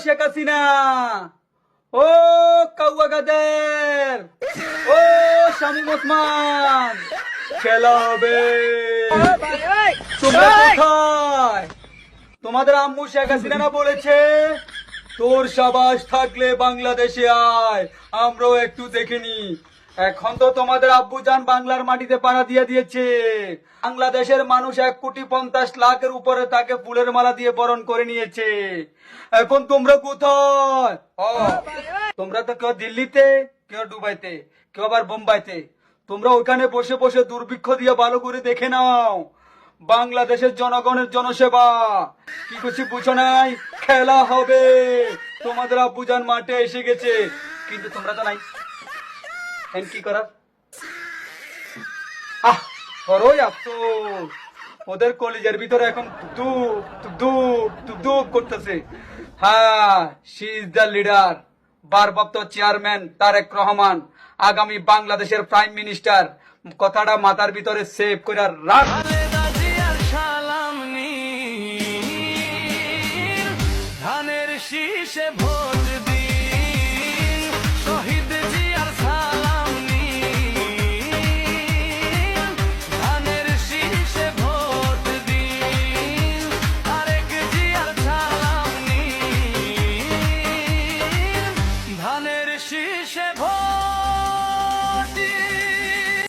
শেখ হাসিনা, ও কাউয়া গাদের, ও শামীম ওসমান, খেলা হবে। তোমরা কোথায়? তোমাদের আম্মু শেখ হাসিনা না বলেছে তোর সাবাস থাকলে বাংলাদেশে আয়, আমরাও একটু দেখিনি। এখন তো তোমাদের আব্বুজান বাংলার মাটিতে পাড়া দিয়ে দিয়েছে। বাংলাদেশের মানুষ 1,50,00,000-এর উপরে তাকে ফুলের মালা দিয়ে বরণ করে নিয়েছে। এখন তোমরা কোথায়? তোমরা তো কেউ দিল্লিতে, কেউ দুবাইতে, কেউ আবার বোম্বাইতে। তোমরা ওখানে বসে বসে দুর্ভিক্ষ দিয়ে ভালো করে দেখে নাও বাংলাদেশের জনগণের জনসেবা কি কিছু বুঝো নাই। খেলা হবে, তোমাদের আব্বুজান মাঠে এসে গেছে, কিন্তু তোমরা তো নাই। কি করার? করোই আফসোস, ওদের কলেজের ভিতরে এখন ধুপ ধুপ ধুপ করতেছে। হ্যাঁ, শি ইজ দ্য লিডার, ভারপ্রাপ্ত চেয়ারম্যান তারেক রহমান, আগামী বাংলাদেশের প্রাইম মিনিস্টার। কথাটা মাথার ভিতরে সেভ করে রাখ।